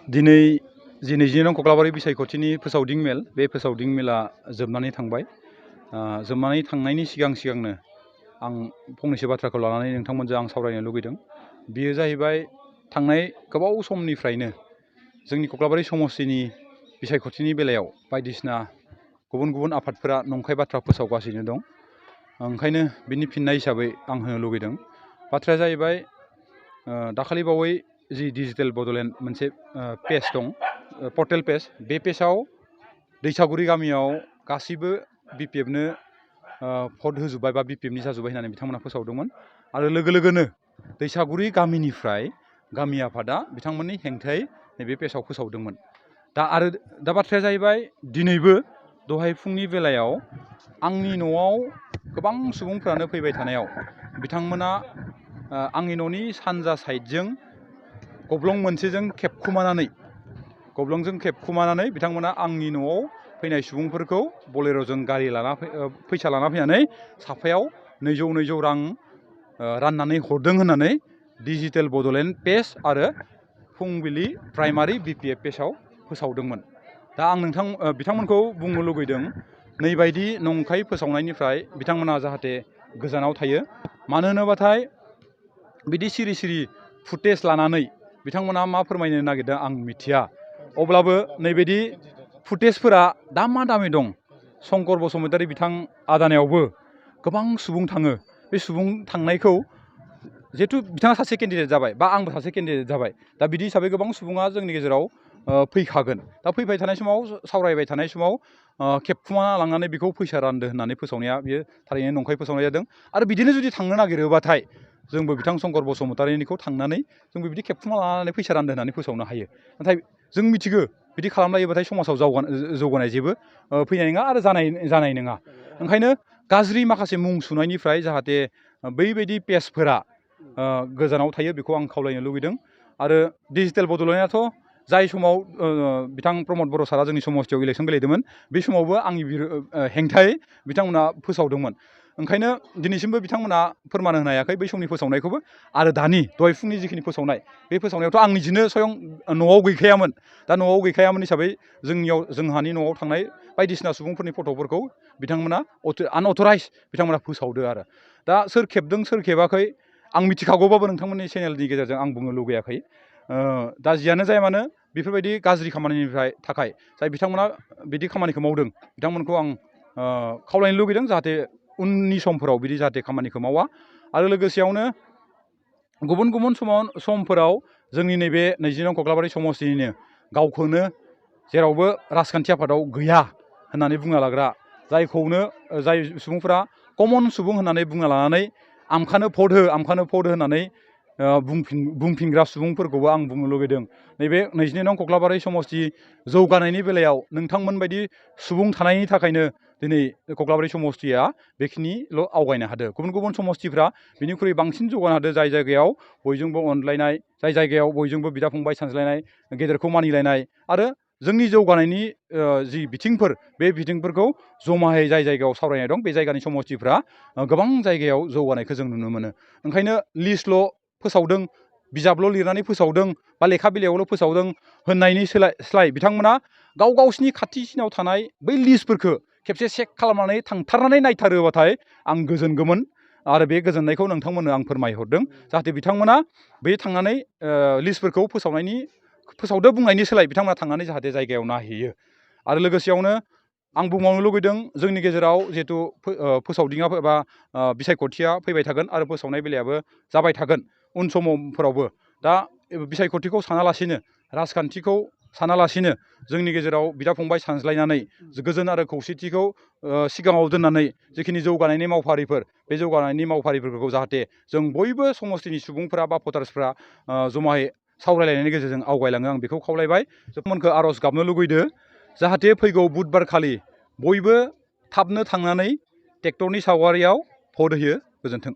दिनै जि 20 नं कक्लाबारि बिसायख'थिनि फोसावदिं मेल बे फोसावदिं मेला जोबनानै थांबाय। जोबनानै थांनायनि सिगांनो आं फंनैसो बाथ्राखौ लानानै नोंथांमोनजों आं सावरायनो लुगैदों। बेयो जाहैबाय थांनाय गोबाव समनिफ्रायनो जोंनि कक्लाबारि समस्तिनि बिसायख'थिनि बेलायाव बायदिसिना गुबुन गुबुन आफादफोरा नंखाय बाथ्रा फोसावगासिनो दं। ओंखायनो बिनि फिननाय हिसाबै आं होनो लुगैदों। बाथ्राया जाहैबाय दाखालि बावै जि डिजिटेल बड'लेण्ड मोनसे पेज दं, पर्टेल पेज, बे पेजआव दैसागुरि गामियाव गासिबो BPFनो भट होजोब्बाय बा BPFनि जाजोब्बाय होननानै बिथांमोना फोसावदोंमोन। आरो लोगो लोगोनो दैसागुरि गामिनिफ्राय गामि आफादा बिथांमोननि हेंथायै नैबे पेजआव फोसावदोंमोन। दा बाथ्राया जाहैबाय दिनैबो दहाय फुंनि बेलायाव आंनि न'आव गोबां सुबुंफ्रानो फैबाय थानायाव बिथांमोना आंनि न'नि सानजा साइडजों गब्लं मोनसेजों खेबखुमानानै बिथांमोना आंनि न'आव फैनाय सुबुंफोरखौ बलेर'जों गारि फैसा लाना फैनानै साफायाव 200 रां राननानै हरदों होननानै डिजिटेल बड'लेण्ड पेज आरो फुंबिलि प्राइमारि BPF पेजआव फोसावदोंमोन। दा आं बिथांमोनखौ बुंनो लुगैदों, नैबायदि नंखाय फोसावनायनिफ्राय बिथांमोना जाहाथे गोजानाव थायो। मानो होनोबाथाय बिदि सिरि सिरि फुटेज लानानै बिथांमोना मा फोरमायनो नागिरदों आं मिथिया। अब्लाबो नैबायदि फुटेजफोरा दामि दं। शंकर बसुमतारी बिथां आदानायावबो गोबां सुबुं थाङो। बे सुबुं थांनायखौ जिहेथु बिथाङा सासे केन्डिडेट जाबाय बा आंबो सासे केन्डिडेट जाबाय, दा बिदि हिसाबै गोबां सुबुङा जोंनि गेजेराव फैखागोन। दा फैबाय थानाय समाव सावरायबाय थानाय समाव खेबखुमा लांनानै बेखौ फैसा रानदो होननानै फोसावनाया बियो थारैनो नंखाय फोसावनाय जादों। आरो बिदिनो जुदि थांनो नागिरोबाथाय जोंबो बिथां शंकर बसुमतारीनिखौ थांनानै जोंबो बिदि खेबखुमा लानानै फैसा रानदो होननानै फोसावनो हायो। नाथाय जों मिथिगौ बिदि खालामलायोबाथाय समाजाव जौगानाय जेबो फैनाय नङा आरो जानाय नङा। ओंखायनो गाज्रि माखासे मुं सुनायनिफ्राय जाहाथे बैबायदि पेजफोरा गोजानाव थायो बेखौ आं खावलायनो लुबैदों। आरो डिजिटेल बड'लेण्डआथ' जाय समाव बिथां प्रमद बर' सारा जोंनि समस्तियाव इलेक्सन गेलेदोंमोन, बे समावबो आंनि हेंथायै बिथांमोना फोसावदोंमोन। ओंखायनो दिनैसिमबो बिथांमोना फोरमान होनो हायाखै बै समनि फोसावनायखौबो। आरो दानि दहाय फुंनि जिखिनि फोसावनाय, बे फोसावनायावथ' आं निजेनो स्वयं न'आव गैखायामोन। दा न'आव गैखायामोन हिसाबै जोंहानि न'आव थांनाय बायदिसिना सुबुंफोरनि फट'फोरखौ बिथांमोना आनअथराइज बिथांमोना फोसावदो आरो। दा सोर खेबदों सोर खेबाखै आं मिथिखागौबाबो नोंथांमोननि चेनेलनि गेजेरजों आं बुंनो लुगैयाखै। दा जियानो जाया मानो बेफोरबायदि गाज्रि खामानिनिफ्राय थाखाय जाय बिथांमोना बिदि खामानिखौ मावदों बिथांमोनखौ आं खावलायनो लुगैदों जाहाथे उननि समफोराव बिदि जाहाथे खामानिखौ मावा। आरो लोगोसेयावनो गुबुन गुबुन समफोराव जोंनि नैबे 20 नं कक्लाबारि समस्तिनिनो गावखौनो जेरावबो राजखान्थि आफादाव गैया होननानै बुंना लाग्रा, जाय सुबुंफोरा कमन सुबुं होननानै बुंना लानानै आमखानो भट हो होननानै बुंफिनग्रा सुबुंफोरखौबो आं बुंनो लुगैदों। नैबे 20 नं कक्लाबारि समस्ति जौगानायनि बेलायाव नोंथांमोन बायदि सुबुं थानायनि थाखायनो दिनै कक्लाबारि समस्तिया बेखिनिल' आवगायनो हादों। गुबुन गुबुन समस्तिफ्रा बिनिख्रुइ बांसिन जौगानो हादों, जाय जायगायाव बयजोंबो अनलायनाय, जाय जायगायाव बयजोंबो बिदा फंबाय सानज्लायनाय, गेदेरखौ मानिलायनाय आरो जोंनि जौगानायनि जि बिथिंफोर, बे बिथिंफोरखौ जमायै जाय जायगायाव सावरायनाय दं, बे जायगानि समस्तिफ्रा गोबां जायगायाव जौगानायखौ जों नुनो मोनो। ओंखायनो लिस्टल' फोसावदों, बिजाबल' लिरनानै फोसावदों बा लेखा बिलाइयावल' फोसावदों होननायनि सोलाय बिथांमोना गावसिनि खाथिसिनाव थानाय बै लिस्टफोरखौ खेबसे चेक खालामनानै थांथारनानै नायथारोबाथाय आं गोजोनगौमोन। आरो बे गोजोननायखौ नोंथांमोननो आं फोरमायहरदों, जाहाथे बिथांमोना बे थांनानै लिस्टफोरखौ फोसावदो बुंनायनि सोलाय बिथांमोना थांनानै जाहाथे जायगायाव नायहैयो। आरो लोगोसेयावनो आं बुंबावनो लुबैदों, जोंनि गेजेराव जिहेथु फोसावदिङा एबा बिसायख'थिया फैबाय थागोन आरो फोसावनाय बेलायाबो जाबाय थागोन उन समफोरावबो। दा बिसायख'थिखौ सानालासिनो, राजखान्थिखौ सानालासिनो जोंनि गेजेराव बिदा फंबाय सानज्लायनानै गोजोन आरो खौसेथिखौ सिगाङाव दोननानै जिखिनि जौगानायनि मावफारिफोर, बे जौगानायनि मावफारिफोरखौ जाहाथे जों बयबो समस्तिनि सुबुंफोरा बा भटार्सफ्रा जमायै सावरायलायनायनि गेजेरजों आवगायलाङो, आं बेखौ खावलायबाय। जोंमोनखौ आर'ज गाबनो लुगैदो जाहाथे फैगौ बुधबार खालि बयबो थाबनो थांनानै ट्रेक्टरनि सावगारियाव भट होयो। गोजोन्थों।